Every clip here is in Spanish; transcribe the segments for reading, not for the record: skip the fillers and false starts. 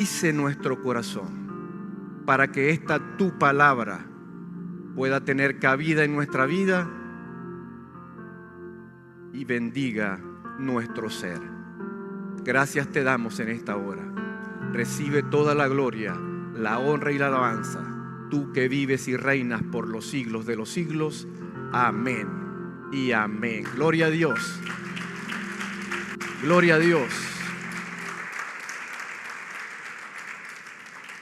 Dice nuestro corazón para que esta tu palabra pueda tener cabida en nuestra vida y bendiga nuestro ser. Gracias te damos en esta hora. Recibe toda la gloria, la honra y la alabanza, tú que vives y reinas por los siglos de los siglos. Amén y amén. Gloria a Dios. Gloria a Dios.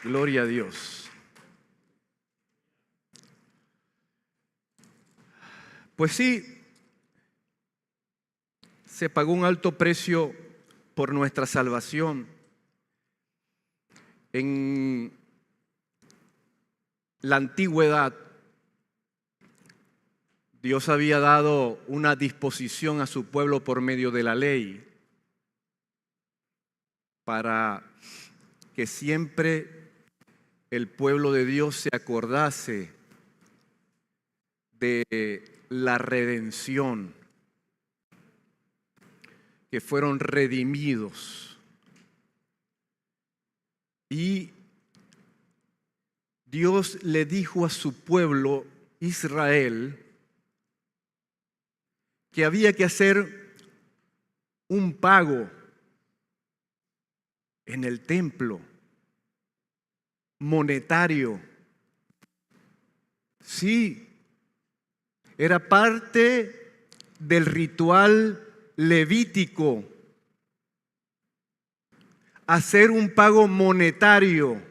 Gloria a Dios. Pues sí, se pagó un alto precio por nuestra salvación. En la antigüedad, Dios había dado una disposición a su pueblo por medio de la ley para que siempre el pueblo de Dios se acordase de la redención, que fueron redimidos. Y Dios le dijo a su pueblo Israel que había que hacer un pago en el templo, monetario. Sí, era parte del ritual levítico, hacer un pago monetario.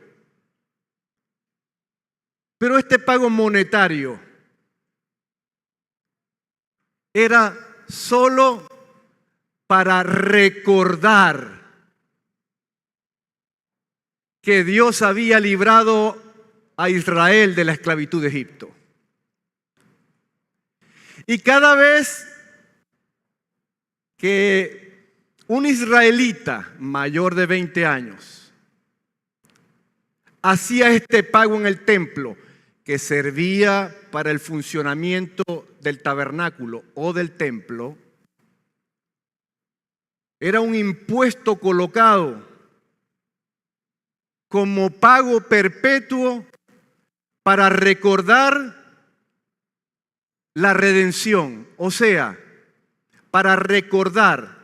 Pero este pago monetario era solo para recordar que Dios había librado a Israel de la esclavitud de Egipto. Y cada vez que un israelita mayor de 20 años hacía este pago en el templo, que servía para el funcionamiento del tabernáculo o del templo, era un impuesto colocado como pago perpetuo para recordar la redención, o sea, para recordar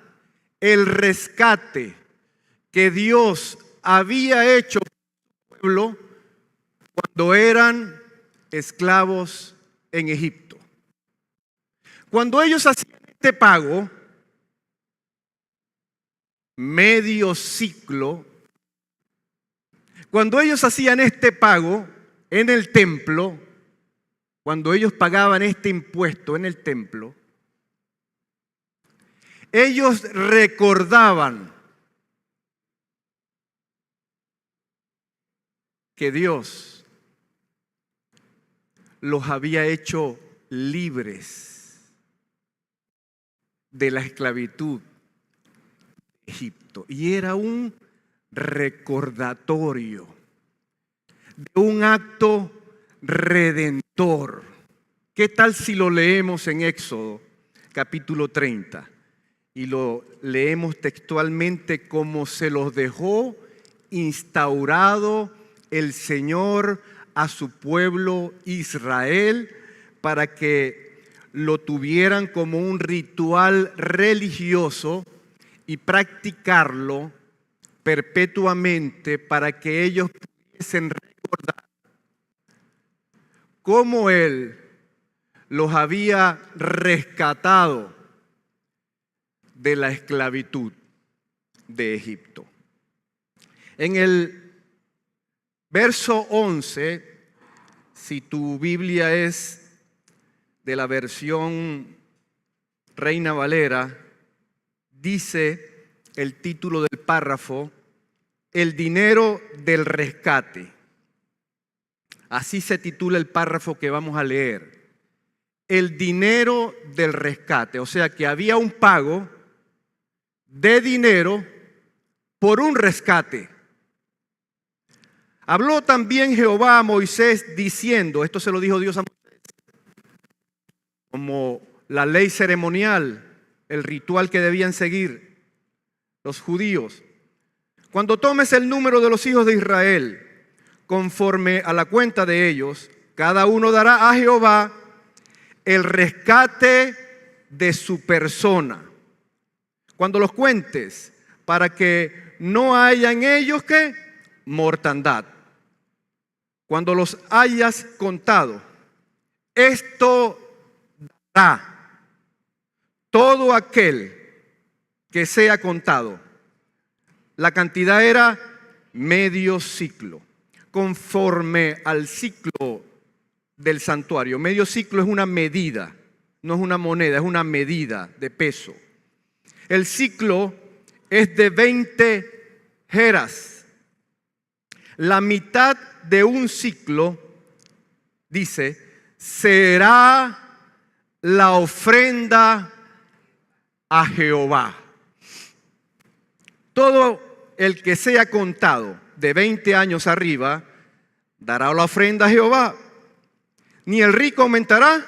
el rescate que Dios había hecho por su pueblo cuando eran esclavos en Egipto. Cuando ellos hacían este pago, medio ciclo, cuando ellos hacían este pago en el templo, cuando ellos pagaban este impuesto en el templo, ellos recordaban que Dios los había hecho libres de la esclavitud de Egipto. Y era un recordatorio de un acto redentor. ¿Qué tal si lo leemos en Éxodo capítulo 30 y lo leemos textualmente como se los dejó instaurado el Señor a su pueblo Israel para que lo tuvieran como un ritual religioso y practicarlo perpetuamente para que ellos pudiesen recordar cómo Él los había rescatado de la esclavitud de Egipto. En el verso 11, si tu Biblia es de la versión Reina Valera, dice el título del párrafo, el dinero del rescate. Así se titula el párrafo que vamos a leer. El dinero del rescate. O sea que había un pago de dinero por un rescate. Habló también Jehová a Moisés diciendo, esto se lo dijo Dios a Moisés, como la ley ceremonial, el ritual que debían seguir los judíos. Cuando tomes el número de los hijos de Israel, conforme a la cuenta de ellos, cada uno dará a Jehová el rescate de su persona. Cuando los cuentes, para que no haya en ellos ¿qué? Mortandad. Cuando los hayas contado, esto dará todo aquel que sea contado. La cantidad era medio ciclo, conforme al ciclo del santuario. Medio ciclo es una medida, no es una moneda, es una medida de peso. El ciclo es de 20 geras. La mitad de un ciclo, dice, será la ofrenda a Jehová. Todo el que sea contado de 20 años arriba dará la ofrenda a Jehová. Ni el rico aumentará,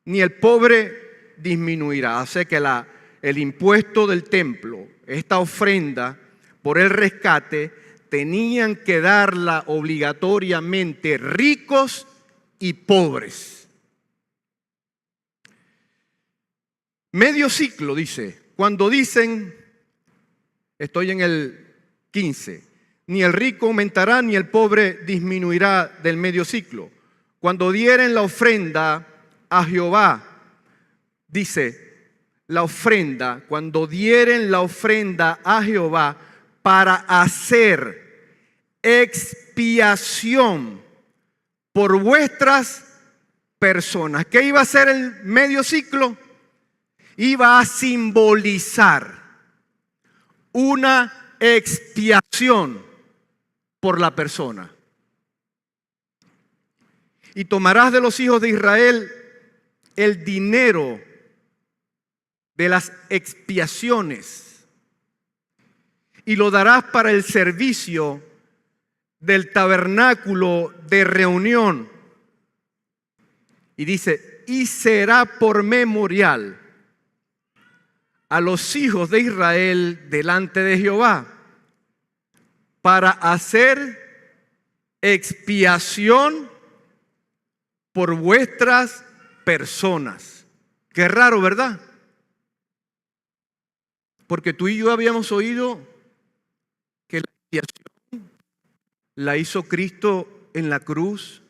ni el pobre disminuirá. O sea que el impuesto del templo, esta ofrenda por el rescate, tenían que darla obligatoriamente ricos y pobres. Medio ciclo, dice, cuando dicen, estoy en el 15, ni el rico aumentará, ni el pobre disminuirá del medio ciclo. Cuando dieren la ofrenda a Jehová, dice, la ofrenda, cuando dieren la ofrenda a Jehová para hacer expiación por vuestras personas. ¿Qué iba a ser el medio ciclo? Iba a simbolizar una expiación por la persona. Y tomarás de los hijos de Israel el dinero de las expiaciones y lo darás para el servicio del tabernáculo de reunión. Y dice, y será por memorial a los hijos de Israel delante de Jehová para hacer expiación por vuestras personas. Qué raro, ¿verdad? Porque tú y yo habíamos oído que la expiación la hizo Cristo en la cruz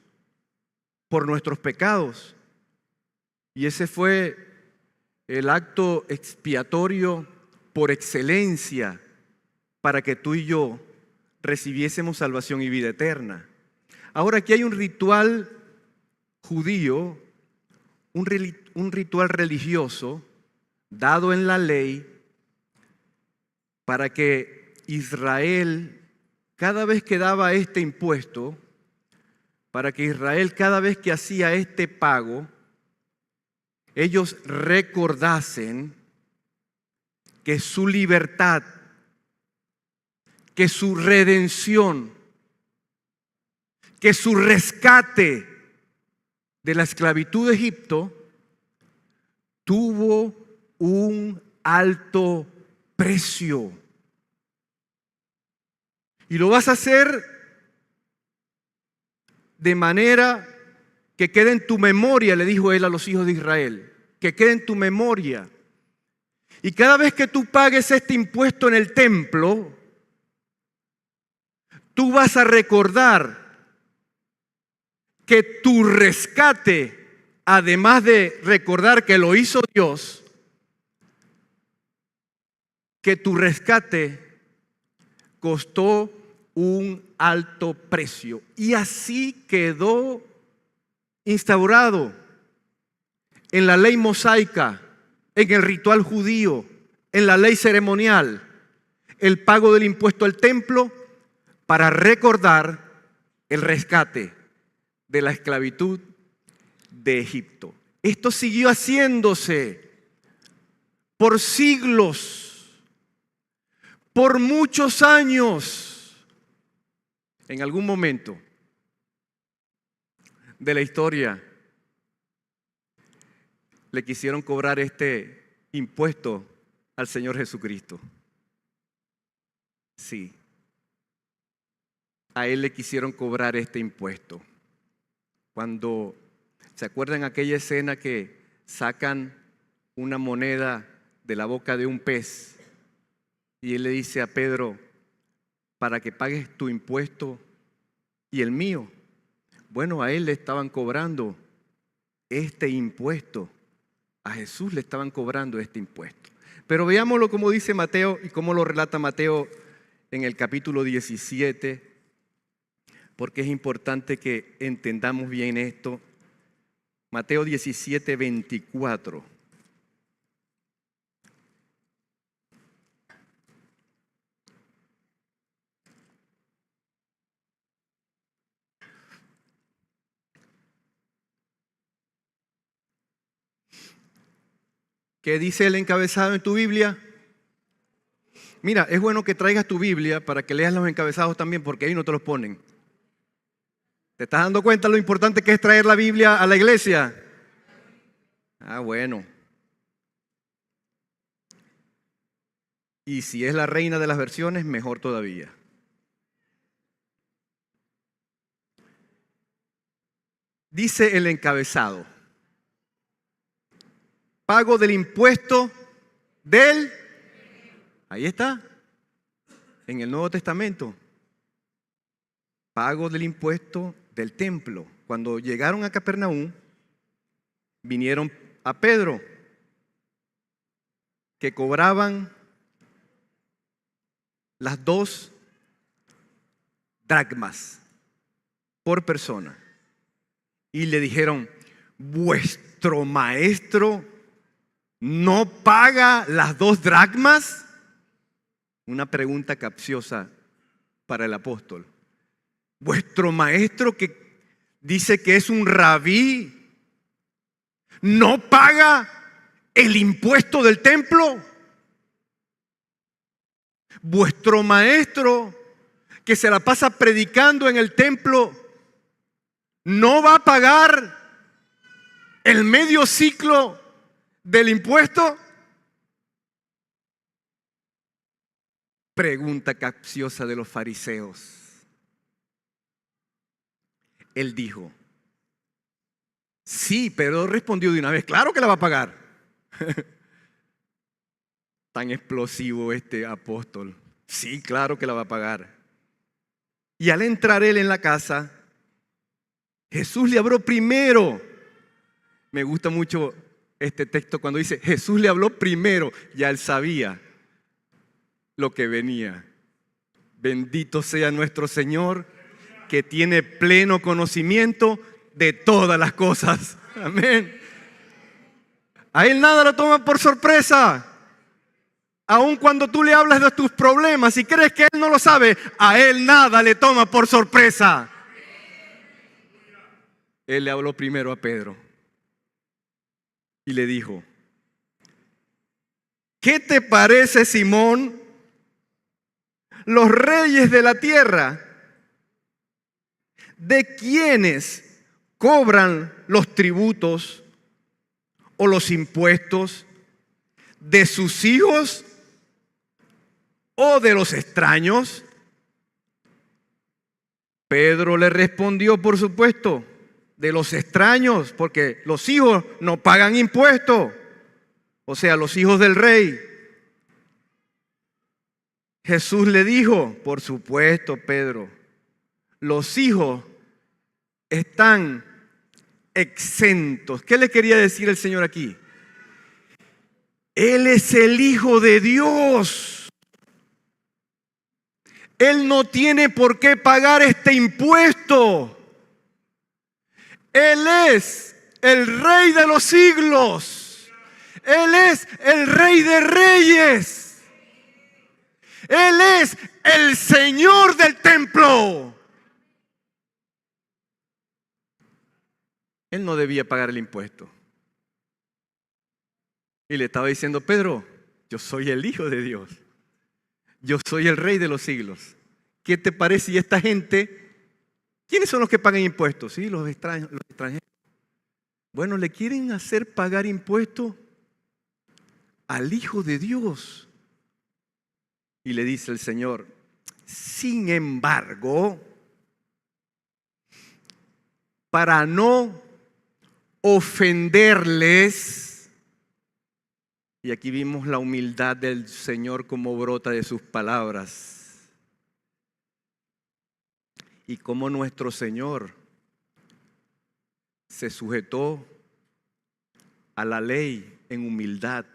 por nuestros pecados. Y ese fue el acto expiatorio por excelencia para que tú y yo recibiésemos salvación y vida eterna. Ahora aquí hay un ritual judío, un ritual religioso dado en la ley para que Israel, cada vez que daba este impuesto, para que Israel cada vez que hacía este pago, ellos recordasen que su libertad, que su redención, que su rescate de la esclavitud de Egipto tuvo un alto precio. Y lo vas a hacer de manera que quede en tu memoria, le dijo él a los hijos de Israel, que quede en tu memoria. Y cada vez que tú pagues este impuesto en el templo, tú vas a recordar que tu rescate, además de recordar que lo hizo Dios, que tu rescate costó un alto precio. Y así quedó instaurado en la ley mosaica, en el ritual judío, en la ley ceremonial, el pago del impuesto al templo para recordar el rescate de la esclavitud de Egipto. Esto siguió haciéndose por siglos, por muchos años. En algún momento de la historia le quisieron cobrar este impuesto al Señor Jesucristo. Sí, a él le quisieron cobrar este impuesto. Cuando, ¿se acuerdan aquella escena que sacan una moneda de la boca de un pez? Y él le dice a Pedro, para que pagues tu impuesto y el mío. Bueno, a él le estaban cobrando este impuesto. A Jesús le estaban cobrando este impuesto. Pero veámoslo como dice Mateo y cómo lo relata Mateo en el capítulo 17, porque es importante que entendamos bien esto. Mateo 17, 24. ¿Qué dice el encabezado en tu Biblia? Mira, es bueno que traigas tu Biblia para que leas los encabezados también, porque ahí no te los ponen. ¿Te estás dando cuenta lo importante que es traer la Biblia a la iglesia? Ah, bueno. Y si es la reina de las versiones, mejor todavía. Dice el encabezado: pago del impuesto del... Ahí está, en el Nuevo Testamento. Pago del impuesto del templo. Cuando llegaron a Capernaum, vinieron a Pedro, que cobraban las 2 dracmas por persona. Y le dijeron, ¿vuestro maestro no paga las 2 dracmas? Una pregunta capciosa para el apóstol. Vuestro maestro, que dice que es un rabí, ¿no paga el impuesto del templo? Vuestro maestro, que se la pasa predicando en el templo, ¿no va a pagar el medio ciclo del impuesto? Pregunta capciosa de los fariseos. Él dijo, sí, pero respondió de una vez, claro que la va a pagar. Tan explosivo este apóstol. Sí, claro que la va a pagar. Y al entrar él en la casa, Jesús le habló primero. Me gusta mucho este texto cuando dice, Jesús le habló primero. Ya él sabía lo que venía. Bendito sea nuestro Señor, que tiene pleno conocimiento de todas las cosas. Amén. A él nada lo toma por sorpresa. Aun cuando tú le hablas de tus problemas y crees que él no lo sabe, a él nada le toma por sorpresa. Él le habló primero a Pedro y le dijo, ¿qué te parece, Simón? Los reyes de la tierra, ¿de quiénes cobran los tributos o los impuestos? ¿De sus hijos o de los extraños? Pedro le respondió, por supuesto, de los extraños, porque los hijos no pagan impuestos, o sea, los hijos del rey. Jesús le dijo, por supuesto, Pedro, los hijos están exentos. ¿Qué le quería decir el Señor aquí? Él es el Hijo de Dios. Él no tiene por qué pagar este impuesto. Él es el Rey de los siglos. Él es el Rey de reyes. Él es el Señor del templo. Él no debía pagar el impuesto. Y le estaba diciendo, Pedro, yo soy el Hijo de Dios. Yo soy el Rey de los siglos. ¿Qué te parece? Y esta gente, ¿quiénes son los que pagan impuestos? Sí, los extranjeros. Bueno, le quieren hacer pagar impuestos al Hijo de Dios. Y le dice el Señor, sin embargo, para no ofenderles. Y aquí vimos la humildad del Señor como brota de sus palabras. Y cómo nuestro Señor se sujetó a la ley en humildad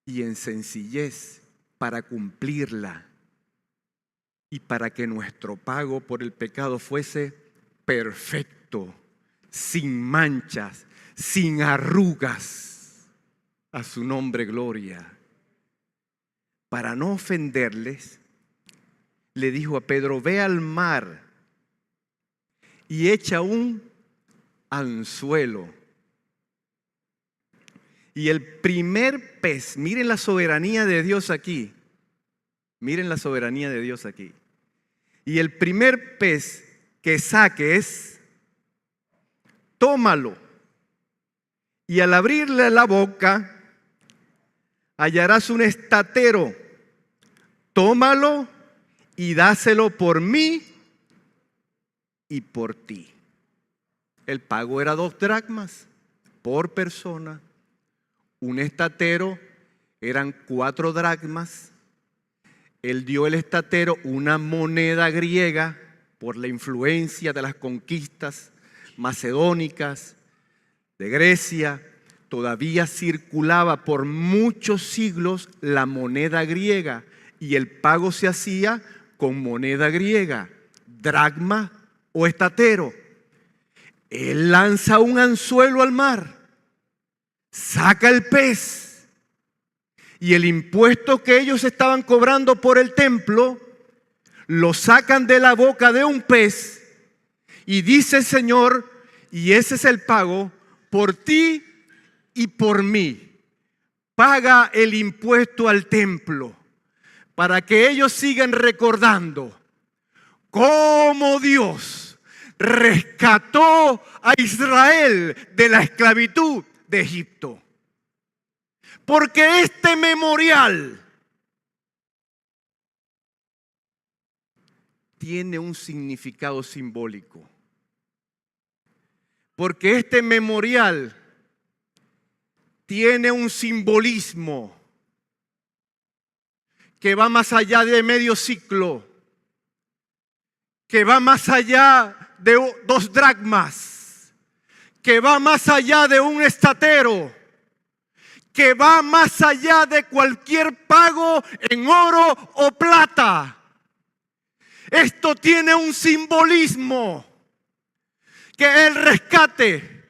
y en sencillez para cumplirla y para que nuestro pago por el pecado fuese perfecto, sin manchas, sin arrugas. A su nombre gloria. Para no ofenderles, le dijo a Pedro: ve al mar y echa un anzuelo. Y el primer pez, miren la soberanía de Dios aquí. Miren la soberanía de Dios aquí. Y el primer pez que saques, tómalo. Y al abrirle la boca, hallarás un estatero. Tómalo y dáselo por mí y por ti. El pago era 2 dracmas por persona. Un estatero eran 4 dracmas. Él dio el estatero, una moneda griega, por la influencia de las conquistas macedónicas de Grecia. Todavía circulaba por muchos siglos la moneda griega y el pago se hacía con moneda griega, dracma o estatero. Él lanza un anzuelo al mar, saca el pez y el impuesto que ellos estaban cobrando por el templo lo sacan de la boca de un pez y dice el Señor: y ese es el pago por ti y por mí. Paga el impuesto al templo para que ellos sigan recordando cómo Dios rescató a Israel de la esclavitud de Egipto. Porque este memorial tiene un significado simbólico. Porque este memorial tiene un simbolismo que va más allá de medio siglo, que va más allá de 2 dracmas, que va más allá de un estatero, que va más allá de cualquier pago en oro o plata. Esto tiene un simbolismo, que el rescate,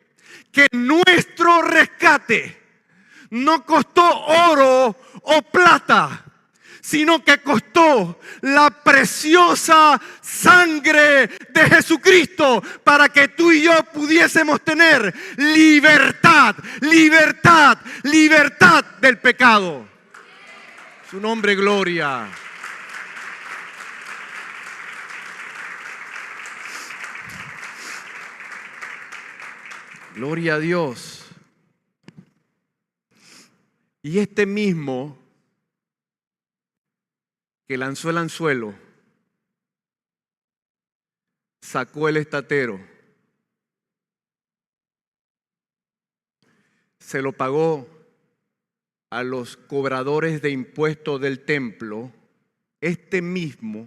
que nuestro rescate no costó oro o plata, sino que costó la preciosa sangre de Jesucristo para que tú y yo pudiésemos tener libertad, libertad, libertad del pecado. Su nombre, gloria. Gloria a Dios. Y este mismo que lanzó el anzuelo sacó el estatero, se lo pagó a los cobradores de impuestos del templo. Este mismo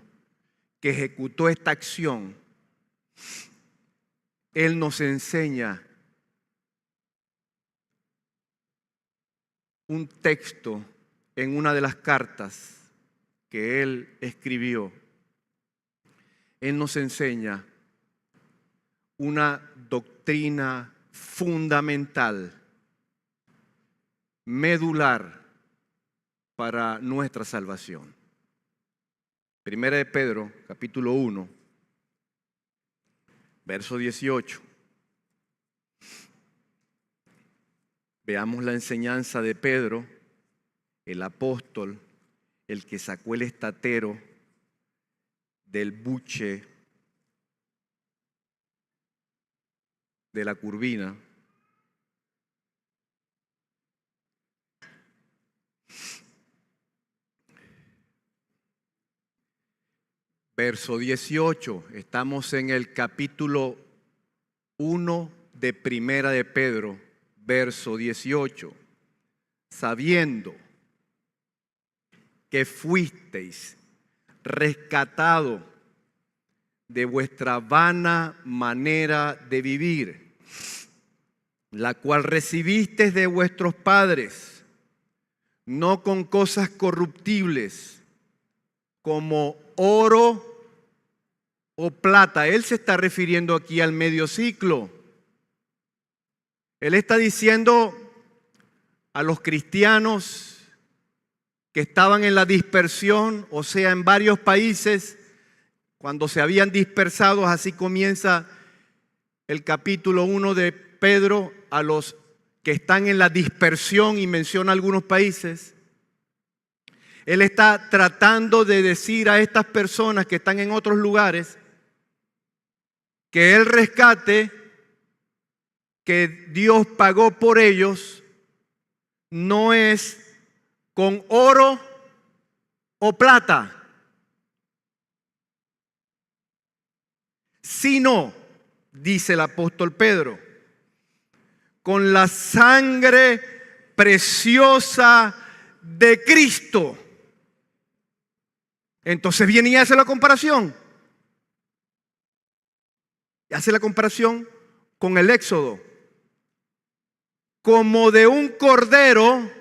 que ejecutó esta acción, él nos enseña un texto en una de las cartas que él escribió. Él nos enseña una doctrina fundamental, medular para nuestra salvación. Primera de Pedro, capítulo 1, verso 18. Veamos la enseñanza de Pedro, el apóstol, el que sacó el estatero del buche de la curvina. Verso 18, estamos en el capítulo 1 de Primera de Pedro, verso 18. Sabiendo que fuisteis rescatados de vuestra vana manera de vivir, la cual recibisteis de vuestros padres, no con cosas corruptibles, como oro o plata. Él se está refiriendo aquí al medio ciclo. Él está diciendo a los cristianos que estaban en la dispersión, o sea, en varios países, cuando se habían dispersado. Así comienza el capítulo 1 de Pedro, a los que están en la dispersión, y menciona algunos países. Él está tratando de decir a estas personas que están en otros lugares que el rescate que Dios pagó por ellos no es con oro o plata, sino, dice el apóstol Pedro, con la sangre preciosa de Cristo. Entonces viene y hace la comparación. Y hace la comparación con el Éxodo. Como de un cordero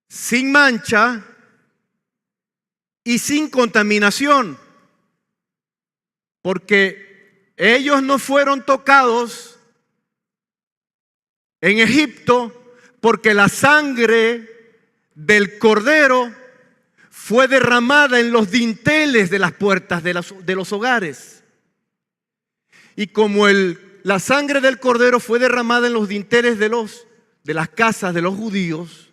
sin mancha y sin contaminación. Porque ellos no fueron tocados en Egipto, porque la sangre del cordero fue derramada en los dinteles de las puertas de los hogares. Y como la sangre del cordero fue derramada en los dinteles de las casas de los judíos,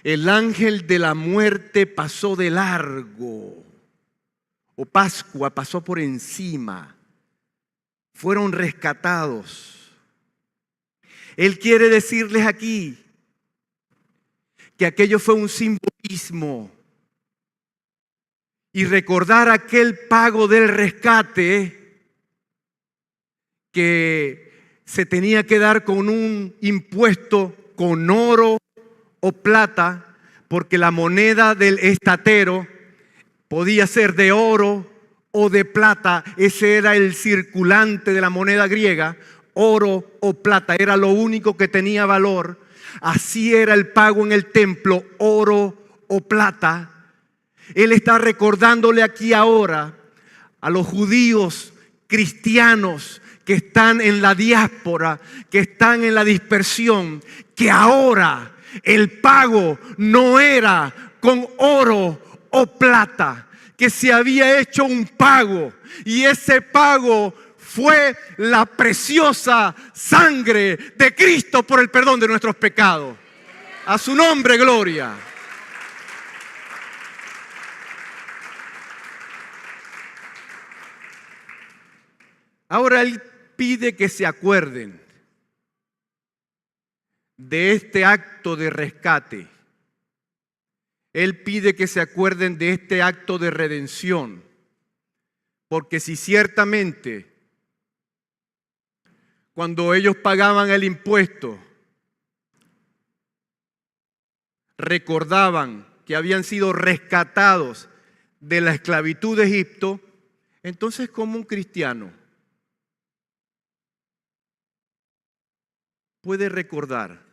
el ángel de la muerte pasó de largo, o Pascua pasó por encima. Fueron rescatados. Él quiere decirles aquí que aquello fue un simbolismo, y recordar aquel pago del rescate que se tenía que dar con un impuesto con oro o plata, porque la moneda del estatero podía ser de oro o de plata. Ese era el circulante de la moneda griega. Oro o plata era lo único que tenía valor. Así era el pago en el templo, oro o plata. Él está recordándole aquí ahora a los judíos cristianos que están en la diáspora, que están en la dispersión, que ahora el pago no era con oro o plata, que se había hecho un pago, y ese pago fue la preciosa sangre de Cristo por el perdón de nuestros pecados. A su nombre, gloria. Ahora Él pide que se acuerden de este acto de rescate. Él pide que se acuerden de este acto de redención. Porque si ciertamente cuando ellos pagaban el impuesto recordaban que habían sido rescatados de la esclavitud de Egipto, entonces ¿cómo un cristiano puede recordar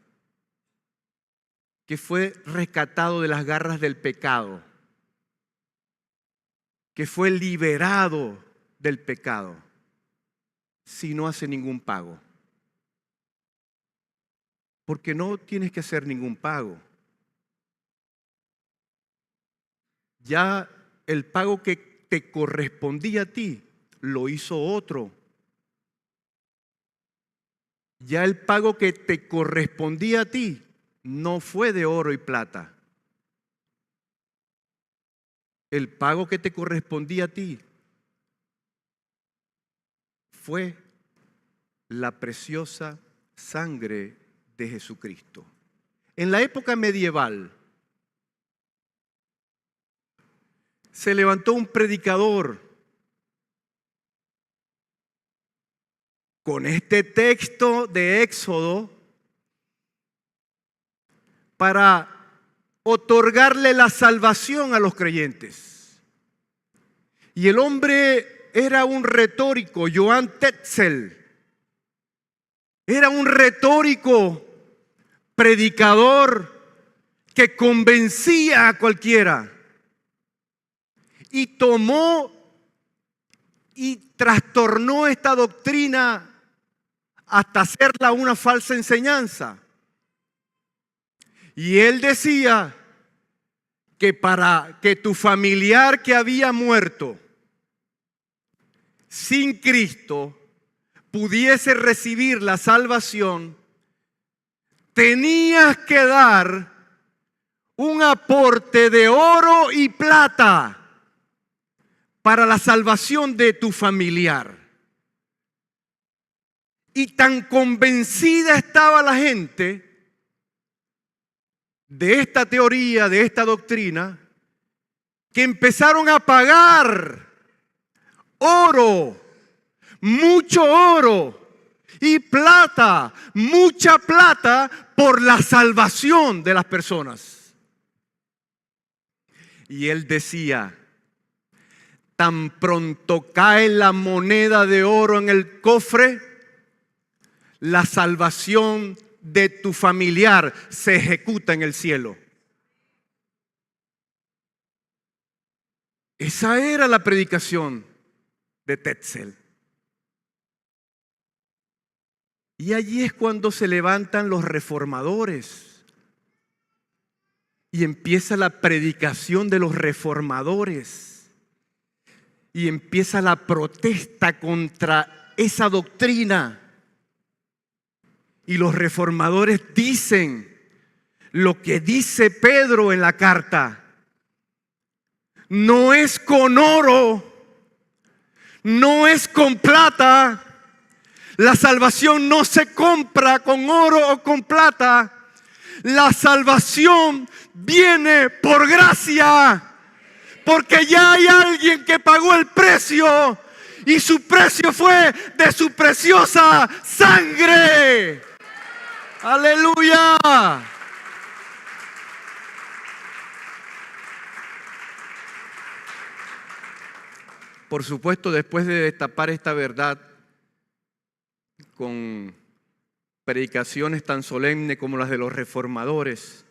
que fue rescatado de las garras del pecado, que fue liberado del pecado, si no hace ningún pago? Porque no tienes que hacer ningún pago. Ya el pago que te correspondía a ti lo hizo otro. Ya el pago que te correspondía a ti no fue de oro y plata. El pago que te correspondía a ti fue la preciosa sangre de Jesucristo. En la época medieval se levantó un predicador con este texto de Éxodo para otorgarle la salvación a los creyentes. Y el hombre era un retórico, Joan Tetzel. Era un retórico, predicador que convencía a cualquiera. Y tomó y trastornó esta doctrina hasta hacerla una falsa enseñanza. Y él decía que para que tu familiar que había muerto sin Cristo pudiese recibir la salvación, tenías que dar un aporte de oro y plata para la salvación de tu familiar. Y tan convencida estaba la gente de esta teoría, de esta doctrina, que empezaron a pagar oro, mucho oro y plata, mucha plata por la salvación de las personas. Y él decía, tan pronto cae la moneda de oro en el cofre, la salvación de tu familiar se ejecuta en el cielo. Esa era la predicación de Tetzel. Y allí es cuando se levantan los reformadores y empieza la predicación de los reformadores y empieza la protesta contra esa doctrina. Y los reformadores dicen lo que dice Pedro en la carta. No es con oro, no es con plata. La salvación no se compra con oro o con plata. La salvación viene por gracia, porque ya hay alguien que pagó el precio y su precio fue de su preciosa sangre. ¡Aleluya! Por supuesto, después de destapar esta verdad con predicaciones tan solemnes como las de los reformadores,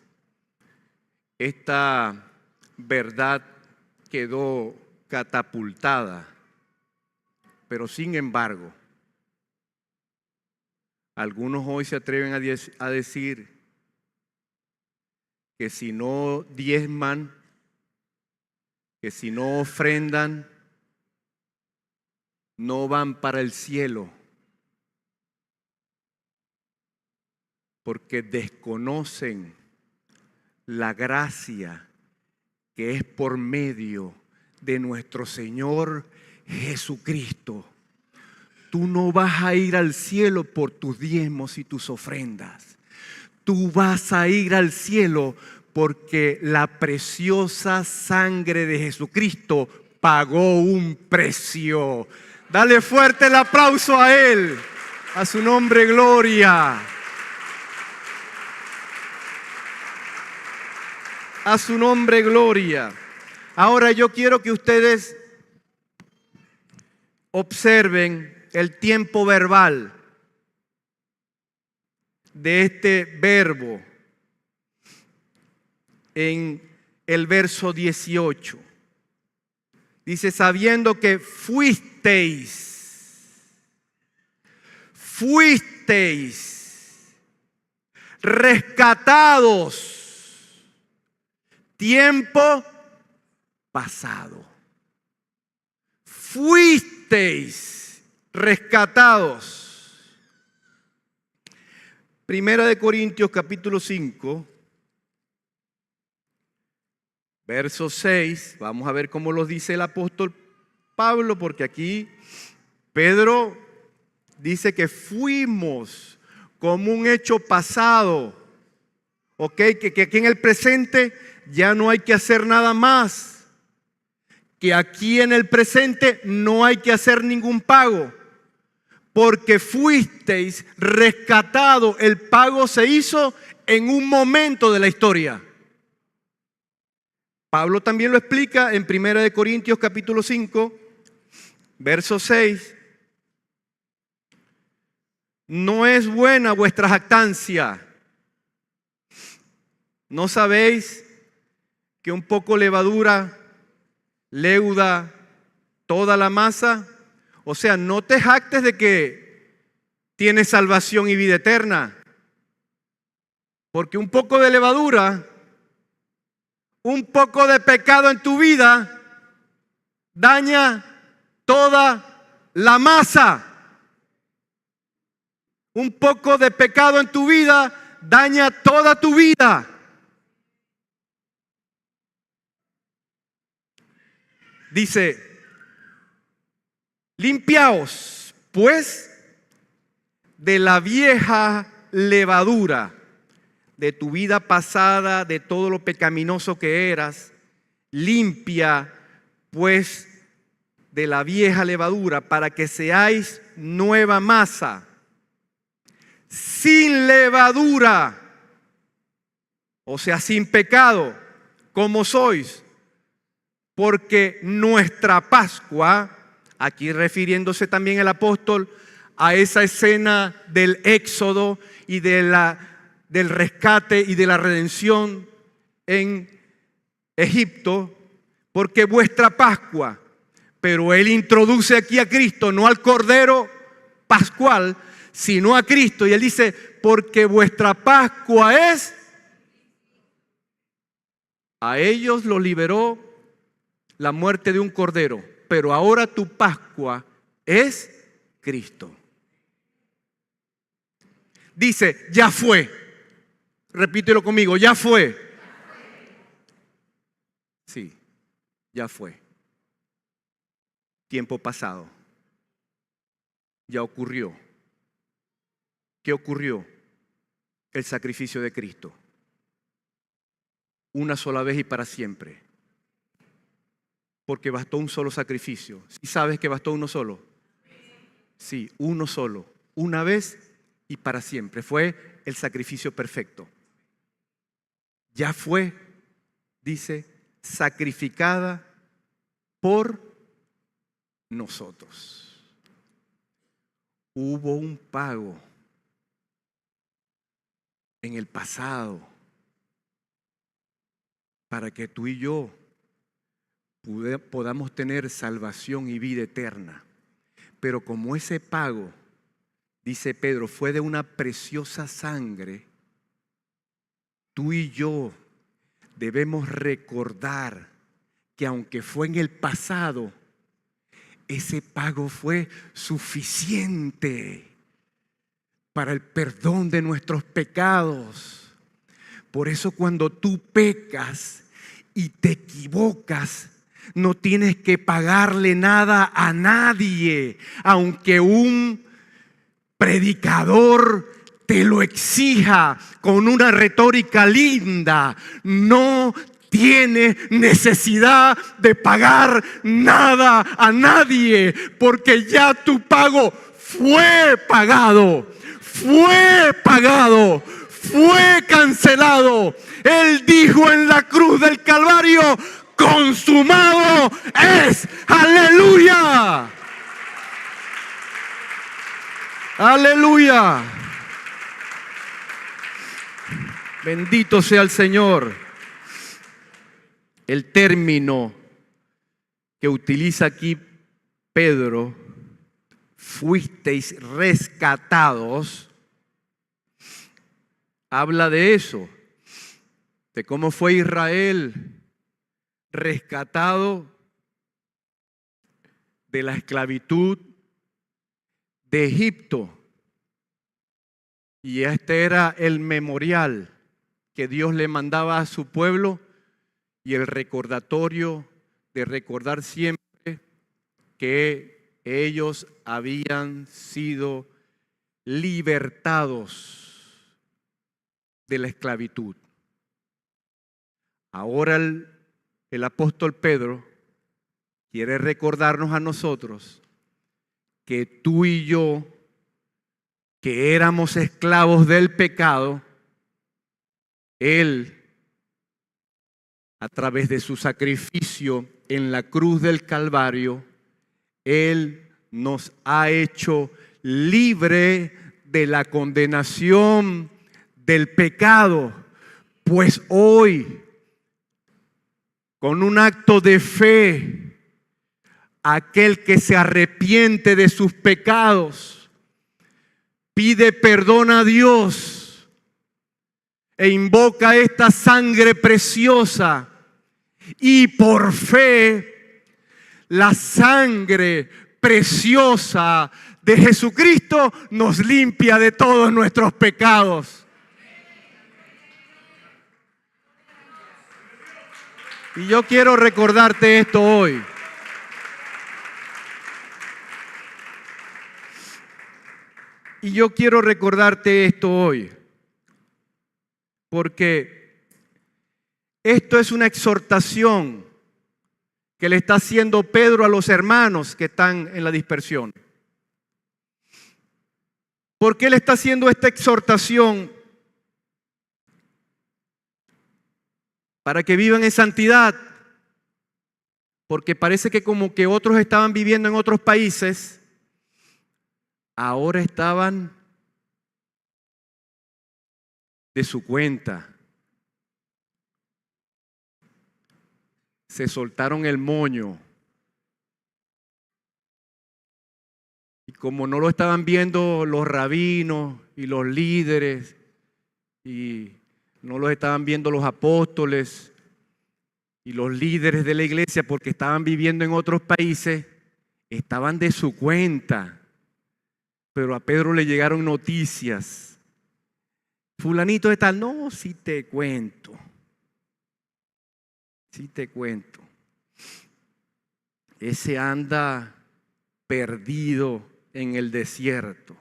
esta verdad quedó catapultada. Pero sin embargo, algunos hoy se atreven a decir que si no diezman, que si no ofrendan, no van para el cielo, porque desconocen la gracia que es por medio de nuestro Señor Jesucristo. Tú no vas a ir al cielo por tus diezmos y tus ofrendas. Tú vas a ir al cielo porque la preciosa sangre de Jesucristo pagó un precio. Dale fuerte el aplauso a Él. A su nombre, gloria. A su nombre, gloria. Ahora yo quiero que ustedes observen el tiempo verbal de este verbo en el verso 18. Dice, sabiendo que fuisteis rescatados, tiempo pasado. Fuisteis rescatados. Primera de Corintios capítulo 5, verso 6. Vamos a ver cómo lo dice el apóstol Pablo, porque aquí Pedro dice que fuimos como un hecho pasado. Ok, que aquí en el presente ya no hay que hacer nada más. Que aquí en el presente no hay que hacer ningún pago. porque fuisteis rescatados. El pago se hizo en un momento de la historia. Pablo también lo explica en 1 Corintios capítulo 5, verso 6. No es buena vuestra jactancia. ¿No sabéis que un poco levadura leuda toda la masa? O sea, no te jactes de que tienes salvación y vida eterna. Porque un poco de levadura, un poco de pecado en tu vida, daña toda la masa. Un poco de pecado en tu vida daña toda tu vida. Dice, limpiaos pues de la vieja levadura, de tu vida pasada, de todo lo pecaminoso que eras. Limpia pues de la vieja levadura para que seáis nueva masa, sin levadura, o sea, sin pecado, como sois. Porque nuestra Pascua, aquí refiriéndose también el apóstol a esa escena del éxodo y del rescate y de la redención en Egipto, porque vuestra Pascua, pero él introduce aquí a Cristo, no al Cordero Pascual, sino a Cristo, y él dice, porque vuestra Pascua es, a ellos los liberó la muerte de un cordero, pero ahora tu Pascua es Cristo. Dice, ya fue. Repítelo conmigo, ya fue. Sí, ya fue. Tiempo pasado. Ya ocurrió. ¿Qué ocurrió? El sacrificio de Cristo. Una sola vez y para siempre. Porque bastó un solo sacrificio. ¿Sí sabes que bastó uno solo? Sí, uno solo. Una vez y para siempre. Fue el sacrificio perfecto. Ya fue, dice, sacrificada por nosotros. Hubo un pago en el pasado para que tú y yo podamos tener salvación y vida eterna. Pero como ese pago, dice Pedro, fue de una preciosa sangre, tú y yo debemos recordar que aunque fue en el pasado, ese pago fue suficiente para el perdón de nuestros pecados. Por eso cuando tú pecas y te equivocas, no tienes que pagarle nada a nadie, aunque un predicador te lo exija con una retórica linda. No tienes necesidad de pagar nada a nadie, porque ya tu pago fue pagado, fue cancelado. Él dijo en la cruz del Calvario, consumado es. ¡Aleluya! ¡Aleluya! Bendito sea el Señor. El término que utiliza aquí Pedro, fuisteis rescatados, habla de eso, de cómo fue Israel rescatado de la esclavitud de Egipto. Y este era el memorial que Dios le mandaba a su pueblo y el recordatorio de recordar siempre que ellos habían sido libertados de la esclavitud. Ahora el apóstol Pedro quiere recordarnos a nosotros que tú y yo que éramos esclavos del pecado, Él, a través de su sacrificio en la cruz del Calvario, Él nos ha hecho libre de la condenación del pecado. Pues hoy, con un acto de fe, aquel que se arrepiente de sus pecados, pide perdón a Dios e invoca esta sangre preciosa, y por fe la sangre preciosa de Jesucristo nos limpia de todos nuestros pecados. Y yo quiero recordarte esto hoy. Y yo quiero recordarte esto hoy, porque esto es una exhortación que le está haciendo Pedro a los hermanos que están en la dispersión. ¿Por qué le está haciendo esta exhortación? Para que vivan en santidad. Porque parece que como que otros estaban viviendo en otros países, ahora estaban de su cuenta. Se soltaron el moño. Y como no lo estaban viendo los rabinos y los líderes, y no los estaban viendo los apóstoles y los líderes de la iglesia, porque estaban viviendo en otros países, estaban de su cuenta. Pero a Pedro le llegaron noticias. Fulanito de tal, no, sí te cuento. Sí te cuento. Ese anda perdido en el desierto.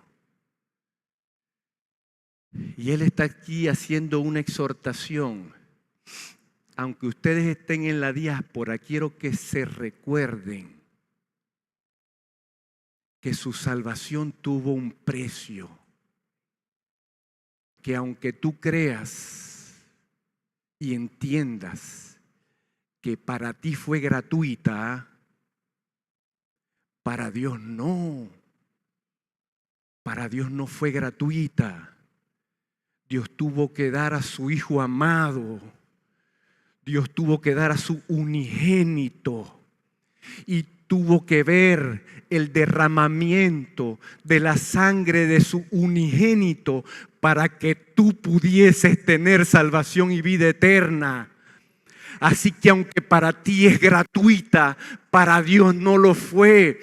Y él está aquí haciendo una exhortación. Aunque ustedes estén en la diáspora, quiero que se recuerden que su salvación tuvo un precio. Que aunque tú creas y entiendas que para ti fue gratuita, para Dios no. Para Dios no fue gratuita. Dios tuvo que dar a su Hijo amado. Dios tuvo que dar a su unigénito. Y tuvo que ver el derramamiento de la sangre de su unigénito para que tú pudieses tener salvación y vida eterna. Así que aunque para ti es gratuita, para Dios no lo fue.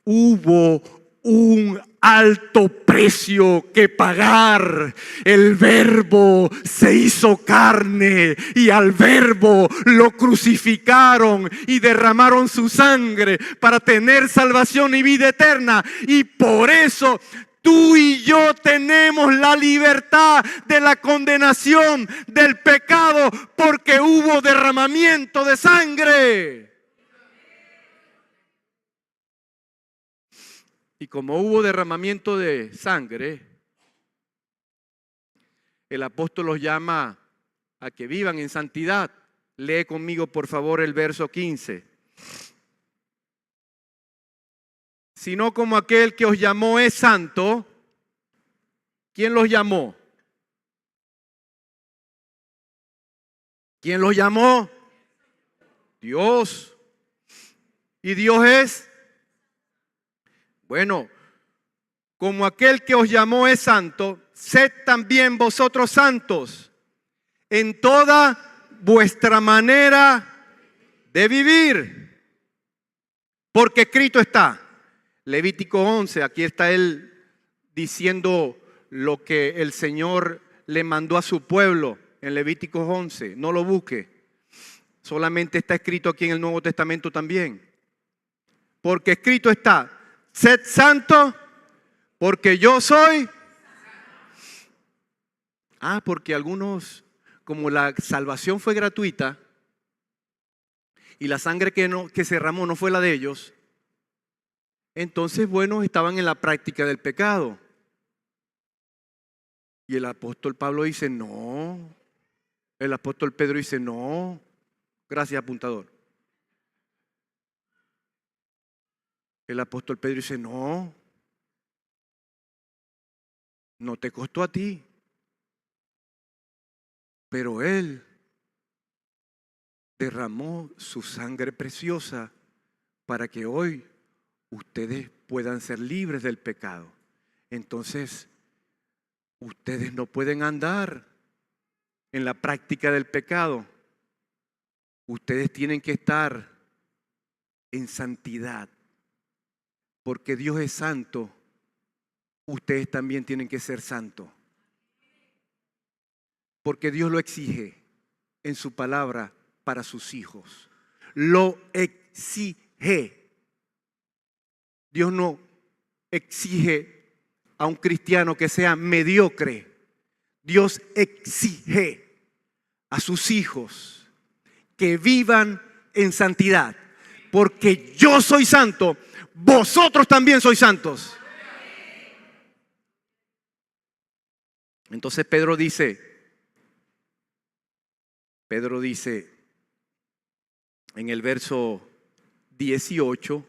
Hubo un alto precio que pagar. El Verbo se hizo carne y al Verbo lo crucificaron y derramaron su sangre para tener salvación y vida eterna. Y por eso tú y yo tenemos la libertad de la condenación del pecado, porque hubo derramamiento de sangre. Y como hubo derramamiento de sangre, el apóstol los llama a que vivan en santidad. Lee conmigo, por favor, el verso 15. Sino como aquel que os llamó es santo. ¿Quién los llamó? ¿Quién los llamó? Dios. ¿Y Dios es? Bueno, como aquel que os llamó es santo, sed también vosotros santos en toda vuestra manera de vivir. Porque escrito está, Levítico 11, aquí está él diciendo lo que el Señor le mandó a su pueblo en Levítico 11. No lo busque, solamente está escrito aquí en el Nuevo Testamento también. Porque escrito está, sed santo, porque yo soy. Porque algunos, como la salvación fue gratuita y la sangre que se derramó no fue la de ellos, entonces, bueno, estaban en la práctica del pecado. Y el apóstol Pablo dice, no. El apóstol Pedro dice, no. Gracias, apuntador. El apóstol Pedro dice, no. No te costó a ti. Pero Él derramó su sangre preciosa para que hoy ustedes puedan ser libres del pecado. Entonces, ustedes no pueden andar en la práctica del pecado. Ustedes tienen que estar en santidad. Porque Dios es santo. Ustedes también tienen que ser santos. Porque Dios lo exige en su palabra para sus hijos. Lo exige. Dios no exige a un cristiano que sea mediocre. Dios exige a sus hijos que vivan en santidad. Porque yo soy santo, vosotros también sois santos. Entonces Pedro dice en el verso 18,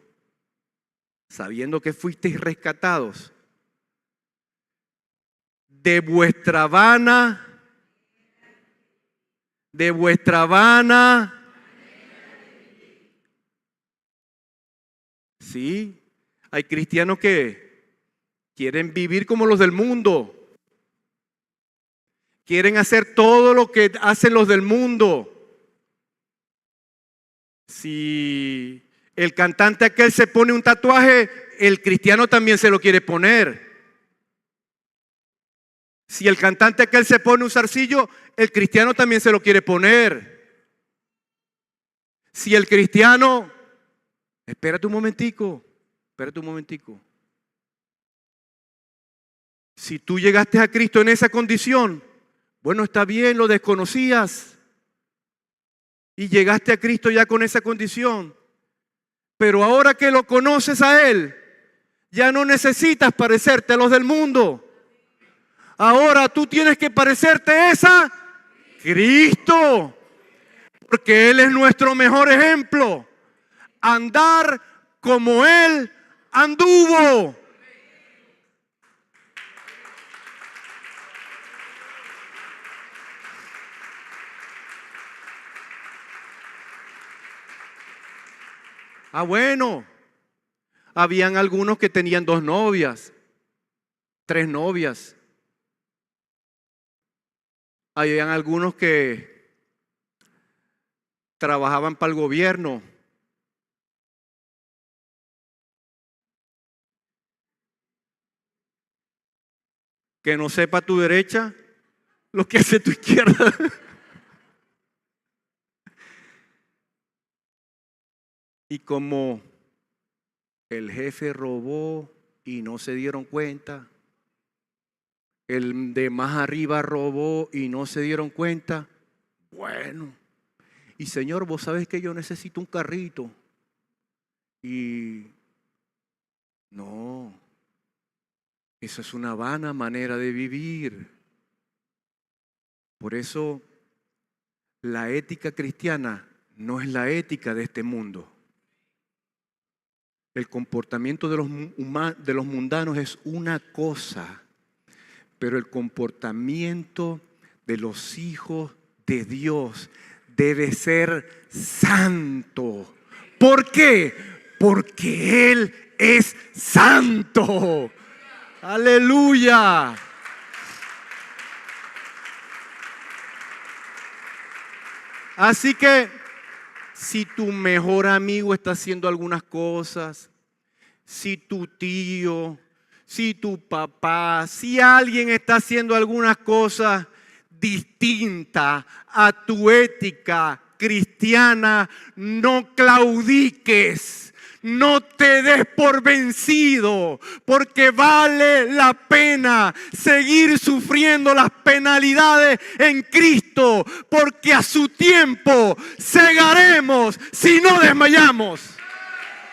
sabiendo que fuisteis rescatados de vuestra vana, sí, hay cristianos que quieren vivir como los del mundo. Quieren hacer todo lo que hacen los del mundo. Si el cantante aquel se pone un tatuaje, el cristiano también se lo quiere poner. Si el cantante aquel se pone un zarcillo, el cristiano también se lo quiere poner. Si el cristiano, espérate un momentico. Si tú llegaste a Cristo en esa condición, bueno, está bien, lo desconocías y llegaste a Cristo ya con esa condición. Pero ahora que lo conoces a Él, ya no necesitas parecerte a los del mundo. Ahora tú tienes que parecerte a Cristo, porque Él es nuestro mejor ejemplo. Andar como Él anduvo. Bueno, habían algunos que tenían 2 novias, 3 novias. Habían algunos que trabajaban para el gobierno. Que no sepa tu derecha lo que hace tu izquierda. Y como el jefe robó y no se dieron cuenta, el de más arriba robó y no se dieron cuenta, bueno, y Señor, vos sabés que yo necesito un carrito. Y no, eso es una vana manera de vivir. Por eso la ética cristiana no es la ética de este mundo. El comportamiento de los mundanos es una cosa, pero el comportamiento de los hijos de Dios debe ser santo. ¿Por qué? Porque Él es santo. Aleluya. Así que si tu mejor amigo está haciendo algunas cosas, si tu tío, si tu papá, si alguien está haciendo algunas cosas distintas a tu ética cristiana, no claudiques. No te des por vencido, porque vale la pena seguir sufriendo las penalidades en Cristo, porque a su tiempo segaremos si no desmayamos.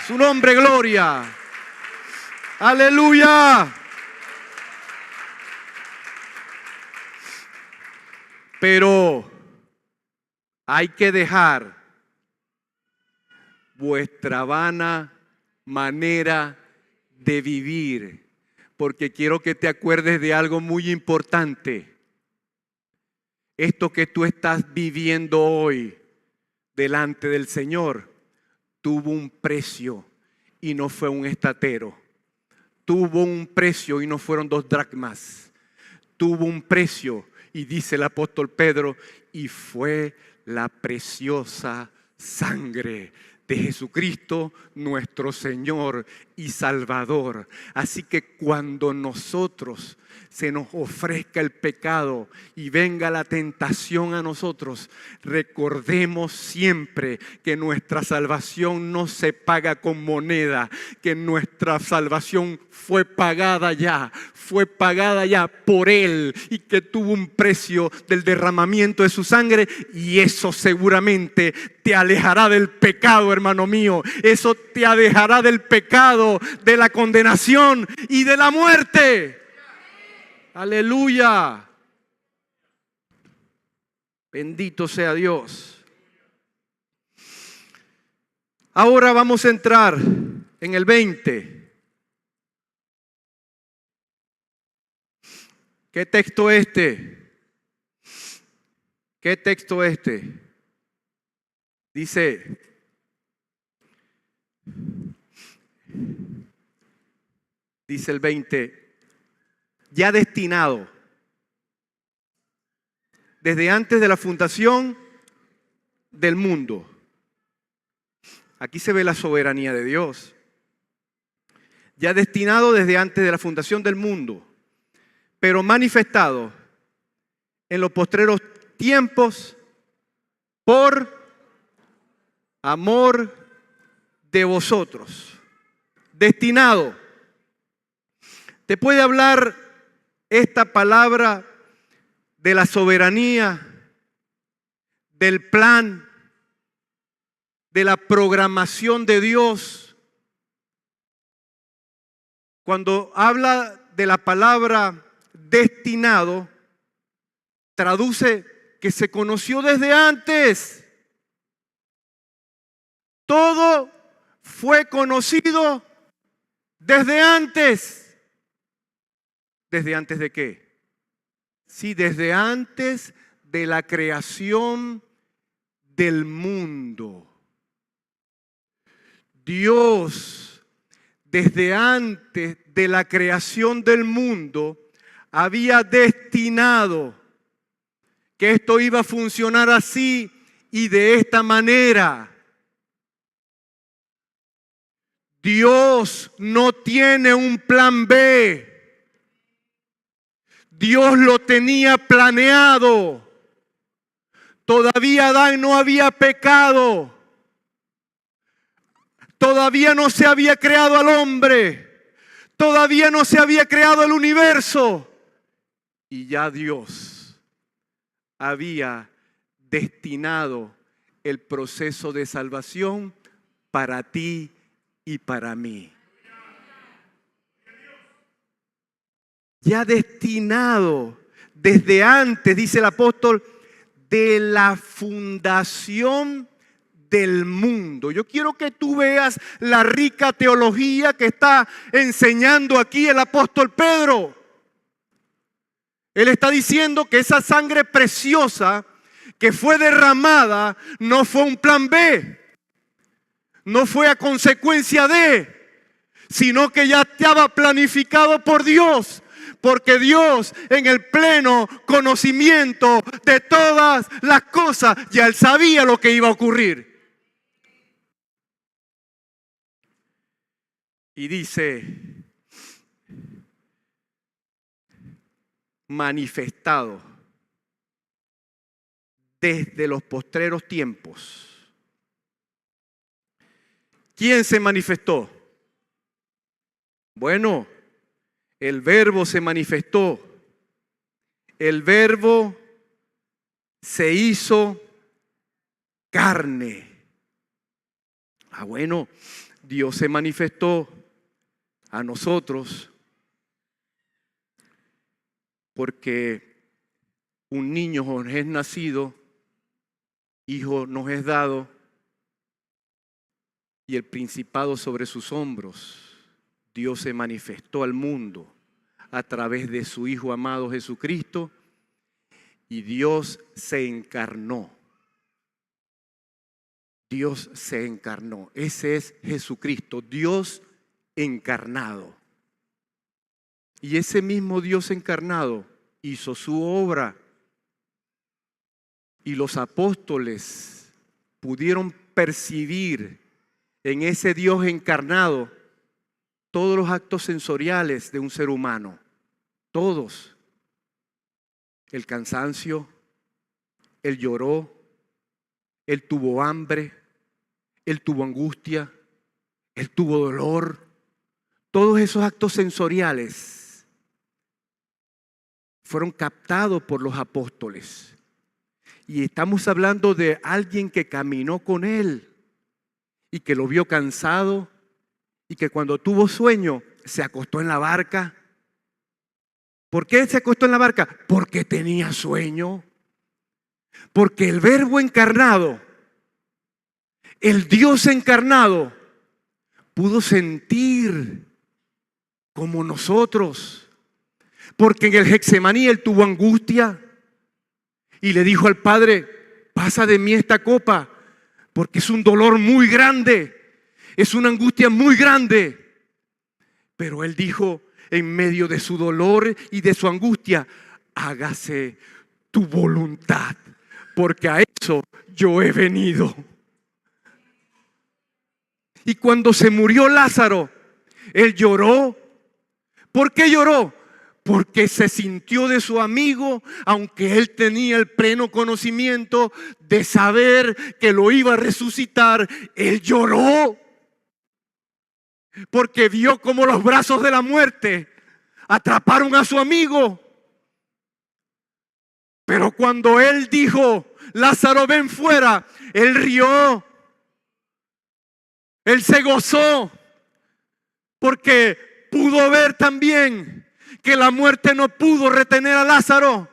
Su nombre, gloria. Aleluya. Pero hay que dejar vuestra vana manera de vivir, porque quiero que te acuerdes de algo muy importante. Esto que tú estás viviendo hoy delante del Señor tuvo un precio y no fue un estatero. Tuvo un precio y no fueron 2 dracmas. Tuvo un precio, y dice el apóstol Pedro, y fue la preciosa sangre de Jesucristo, nuestro Señor y Salvador. Así que cuando nosotros se nos ofrezca el pecado y venga la tentación a nosotros, recordemos siempre que nuestra salvación no se paga con moneda, que nuestra salvación fue pagada ya por Él, y que tuvo un precio del derramamiento de su sangre, y eso seguramente te alejará del pecado, hermano mío. Eso te alejará del pecado, de la condenación y de la muerte. Aleluya. Bendito sea Dios. Ahora vamos a entrar en el 20. ¿Qué texto este? ¿Qué texto este? Dice, el 20, ya destinado desde antes de la fundación del mundo. Aquí se ve la soberanía de Dios. Ya destinado desde antes de la fundación del mundo, pero manifestado en los postreros tiempos por amor de vosotros. Destinado. ¿Te puede hablar esta palabra de la soberanía, del plan, de la programación de Dios? Cuando habla de la palabra destinado, traduce que se conoció desde antes. Todo fue conocido desde antes. ¿Desde antes de qué? Sí, desde antes de la creación del mundo. Dios, desde antes de la creación del mundo, había destinado que esto iba a funcionar así y de esta manera. Dios no tiene un plan B. Dios lo tenía planeado. Todavía Adán no había pecado. Todavía no se había creado al hombre. Todavía no se había creado el universo. Y ya Dios había destinado el proceso de salvación para ti y para mí. Ya destinado desde antes, dice el apóstol, de la fundación del mundo. Yo quiero que tú veas la rica teología que está enseñando aquí el apóstol Pedro. Él está diciendo que esa sangre preciosa que fue derramada no fue un plan B, no fue a consecuencia de, sino que ya estaba planificado por Dios. Porque Dios, en el pleno conocimiento de todas las cosas, ya Él sabía lo que iba a ocurrir. Y dice, manifestado desde los postreros tiempos. ¿Quién se manifestó? Bueno, el Verbo se manifestó. El Verbo se hizo carne. Bueno, Dios se manifestó a nosotros porque un niño nos es nacido, hijo nos es dado, y el principado sobre sus hombros. Dios se manifestó al mundo a través de su Hijo amado Jesucristo, y Dios se encarnó. Dios se encarnó. Ese es Jesucristo, Dios encarnado. Y ese mismo Dios encarnado hizo su obra. Y los apóstoles pudieron percibir en ese Dios encarnado todos los actos sensoriales de un ser humano. Todos. El cansancio, él lloró, él tuvo hambre, él tuvo angustia, él tuvo dolor. Todos esos actos sensoriales fueron captados por los apóstoles. Y estamos hablando de alguien que caminó con él y que lo vio cansado y que cuando tuvo sueño se acostó en la barca. ¿Por qué se acostó en la barca? Porque tenía sueño. Porque el Verbo encarnado, el Dios encarnado, pudo sentir como nosotros. Porque en el Getsemaní él tuvo angustia y le dijo al Padre: pasa de mí esta copa, porque es un dolor muy grande, es una angustia muy grande. Pero él dijo, en medio de su dolor y de su angustia: hágase tu voluntad, porque a eso yo he venido. Y cuando se murió Lázaro, él lloró. ¿Por qué lloró? Porque se sintió de su amigo, aunque él tenía el pleno conocimiento de saber que lo iba a resucitar. Él lloró porque vio como los brazos de la muerte atraparon a su amigo. Pero cuando él dijo: Lázaro, ven fuera, él rió. Él se gozó porque pudo ver también que la muerte no pudo retener a Lázaro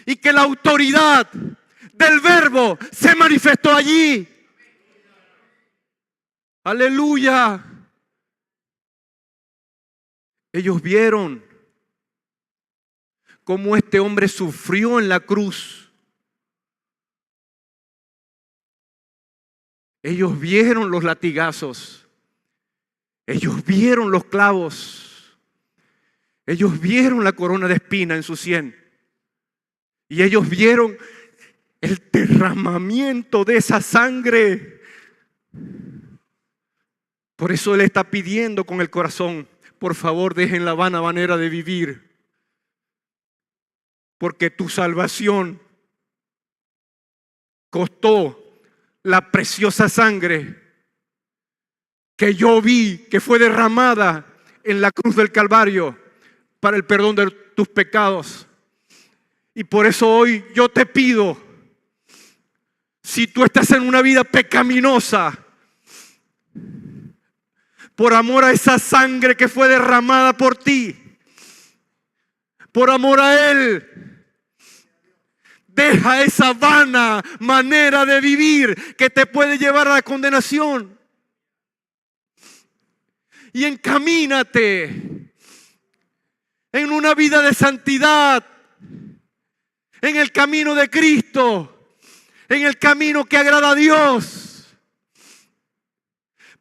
y que la autoridad del Verbo se manifestó allí. Aleluya. Ellos vieron cómo este hombre sufrió en la cruz. Ellos vieron los latigazos. Ellos vieron los clavos. Ellos vieron la corona de espina en su sien. Y ellos vieron el derramamiento de esa sangre. Por eso Él está pidiendo con el corazón: por favor, dejen la vana manera de vivir. Porque tu salvación costó la preciosa sangre que yo vi que fue derramada en la cruz del Calvario para el perdón de tus pecados. Y por eso hoy yo te pido, si tú estás en una vida pecaminosa, por amor a esa sangre que fue derramada por ti, por amor a Él, deja esa vana manera de vivir que te puede llevar a la condenación. Y encamínate en una vida de santidad, en el camino de Cristo, en el camino que agrada a Dios.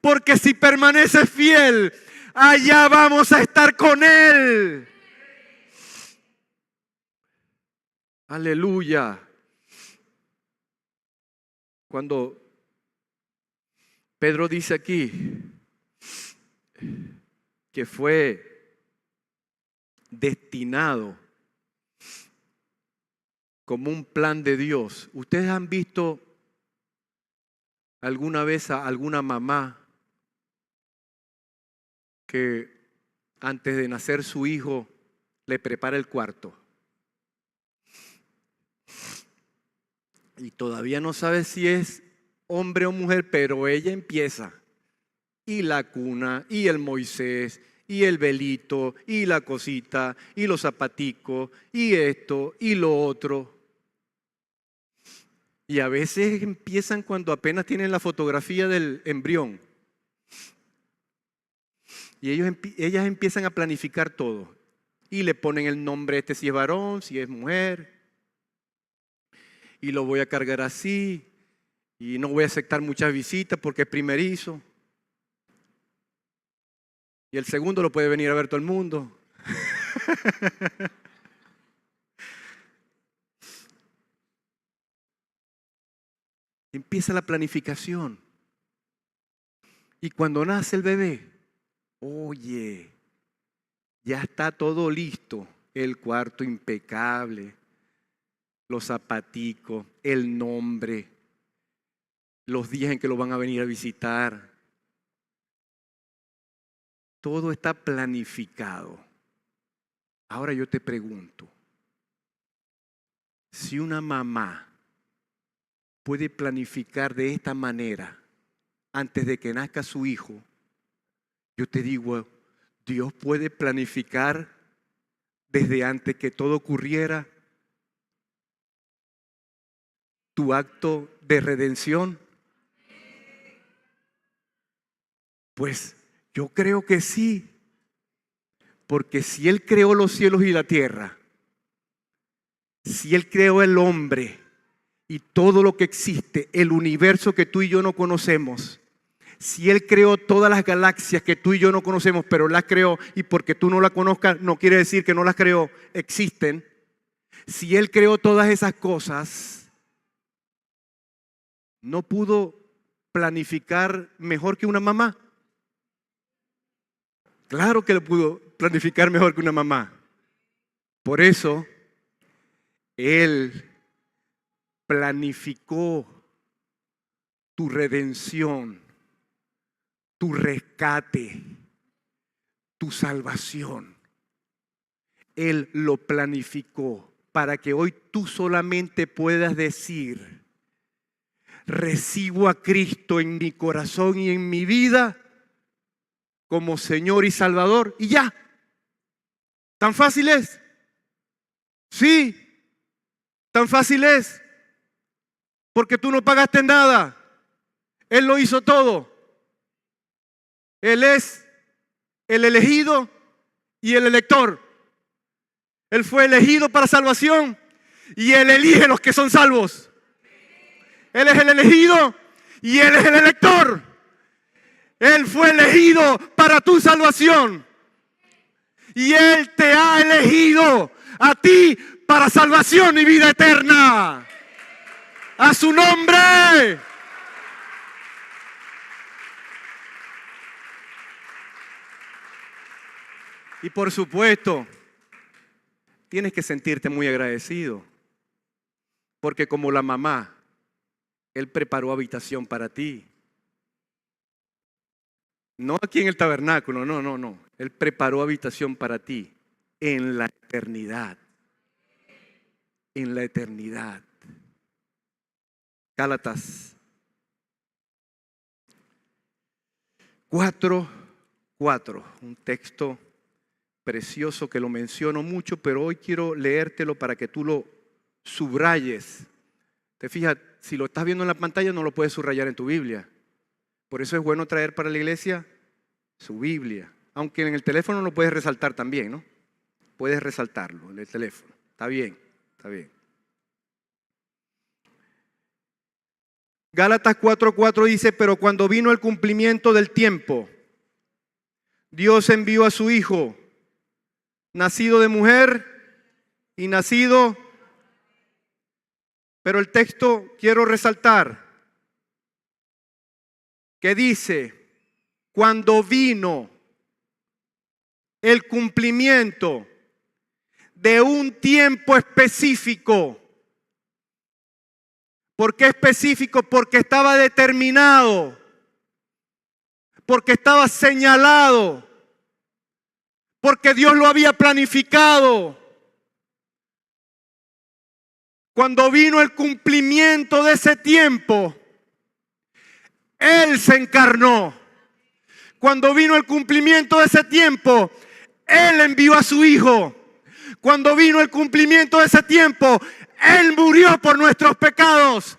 Porque si permaneces fiel, allá vamos a estar con Él. Aleluya. Cuando Pedro dice aquí que fue destinado como un plan de Dios. ¿Ustedes han visto alguna vez a alguna mamá que antes de nacer su hijo le prepara el cuarto? Y todavía no sabe si es hombre o mujer, pero ella empieza. Y la cuna, y el Moisés, y el velito, y la cosita, y los zapaticos, y esto, y lo otro. Y a veces empiezan cuando apenas tienen la fotografía del embrión. Y ellas empiezan a planificar todo. Y le ponen el nombre si es varón, si es mujer. Y lo voy a cargar así. Y no voy a aceptar muchas visitas porque es primerizo. Y el segundo lo puede venir a ver todo el mundo. Empieza la planificación. Y cuando nace el bebé, oye, ya está todo listo. El cuarto impecable, los zapaticos, el nombre, los días en que lo van a venir a visitar. Todo está planificado. Ahora yo te pregunto, si una mamá puede planificar de esta manera antes de que nazca su hijo, yo te digo, Dios puede planificar desde antes que todo ocurriera tu acto de redención. Pues yo creo que sí, porque si Él creó los cielos y la tierra, si Él creó el hombre y todo lo que existe, el universo que tú y yo no conocemos, si Él creó todas las galaxias que tú y yo no conocemos, pero las creó, y porque tú no las conozcas no quiere decir que no las creó, existen. Si Él creó todas esas cosas, ¿no pudo planificar mejor que una mamá? Claro que lo pudo planificar mejor que una mamá. Por eso, Él planificó tu redención, tu rescate, tu salvación. Él lo planificó para que hoy tú solamente puedas decir: recibo a Cristo en mi corazón y en mi vida como Señor y Salvador, y ya. ¿Tan fácil es? Sí, tan fácil es. Porque tú no pagaste nada. Él lo hizo todo. Él es el elegido y el elector. Él fue elegido para salvación y Él elige los que son salvos. Él es el elegido y Él es el elector. Él fue elegido para tu salvación. Y Él te ha elegido a ti para salvación y vida eterna. A su nombre. Y por supuesto, tienes que sentirte muy agradecido. Porque como la mamá, Él preparó habitación para ti. No aquí en el tabernáculo, no. Él preparó habitación para ti en la eternidad. En la eternidad. Gálatas 4:4, un texto precioso que lo menciono mucho, pero hoy quiero leértelo para que tú lo subrayes. Te fijas, si lo estás viendo en la pantalla no lo puedes subrayar en tu Biblia. Por eso es bueno traer para la iglesia su Biblia. Aunque en el teléfono lo puedes resaltar también, ¿no? Puedes resaltarlo en el teléfono. Está bien, está bien. Gálatas 4:4 dice: pero cuando vino el cumplimiento del tiempo, Dios envió a su Hijo, nacido de mujer y nacido. Pero el texto quiero resaltar que dice: cuando vino el cumplimiento de un tiempo específico. ¿Por qué específico? Porque estaba determinado, porque estaba señalado, porque Dios lo había planificado. Cuando vino el cumplimiento de ese tiempo, Él se encarnó. Cuando vino el cumplimiento de ese tiempo, Él envió a su Hijo. Cuando vino el cumplimiento de ese tiempo, Él murió por nuestros pecados.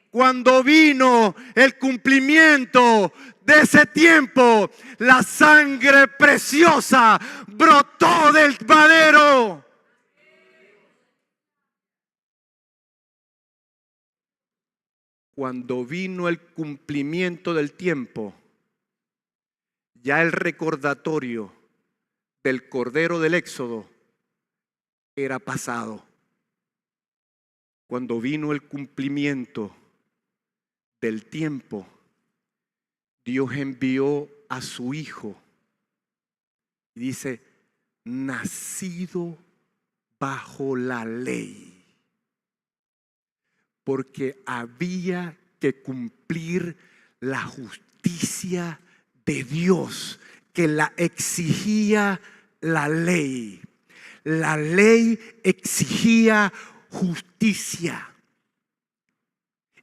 Cuando vino el cumplimiento de ese tiempo, la sangre preciosa brotó del madero. Cuando vino el cumplimiento del tiempo, ya el recordatorio del Cordero del Éxodo era pasado. Cuando vino el cumplimiento del tiempo, Dios envió a su Hijo. Y dice, nacido bajo la ley. Porque había que cumplir la justicia de Dios, que la exigía la ley. La ley exigía justicia.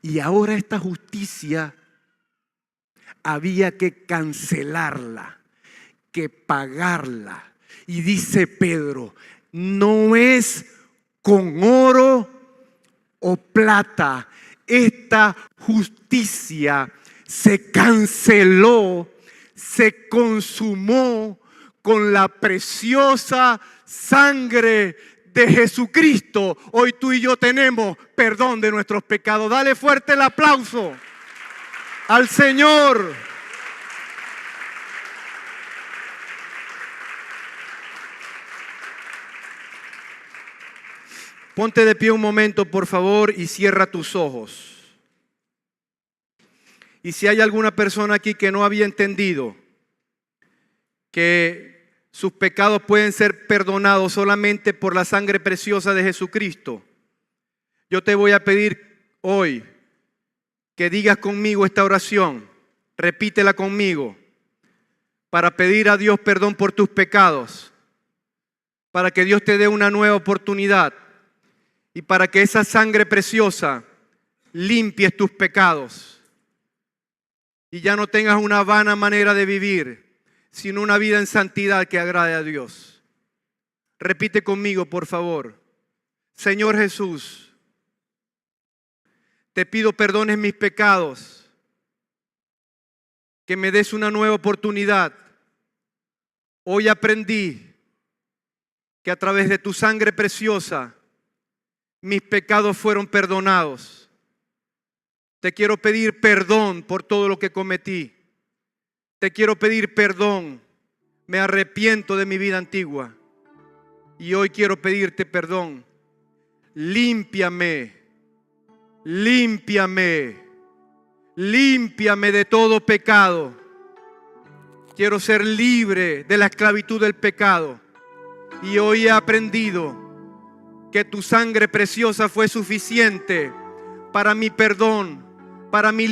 Y ahora esta justicia había que cancelarla, que pagarla. Y dice Pedro, no es con oro o plata. Esta justicia se canceló, se consumó con la preciosa sangre de Jesucristo. Hoy tú y yo tenemos perdón de nuestros pecados. Dale fuerte el aplauso al Señor. Ponte de pie un momento, por favor, y cierra tus ojos. Y si hay alguna persona aquí que no había entendido que sus pecados pueden ser perdonados solamente por la sangre preciosa de Jesucristo, yo te voy a pedir hoy que digas conmigo esta oración. Repítela conmigo para pedir a Dios perdón por tus pecados, para que Dios te dé una nueva oportunidad y para que esa sangre preciosa limpie tus pecados y ya no tengas una vana manera de vivir, sino una vida en santidad que agrade a Dios. Repite conmigo, por favor. Señor Jesús, te pido perdones mis pecados, que me des una nueva oportunidad. Hoy aprendí que a través de tu sangre preciosa mis pecados fueron perdonados. Te quiero pedir perdón por todo lo que cometí. Te quiero pedir perdón. Me arrepiento de mi vida antigua y hoy quiero pedirte perdón. Límpiame, límpiame, límpiame de todo pecado. Quiero ser libre de la esclavitud del pecado y hoy he aprendido que tu sangre preciosa fue suficiente para mi perdón, para mi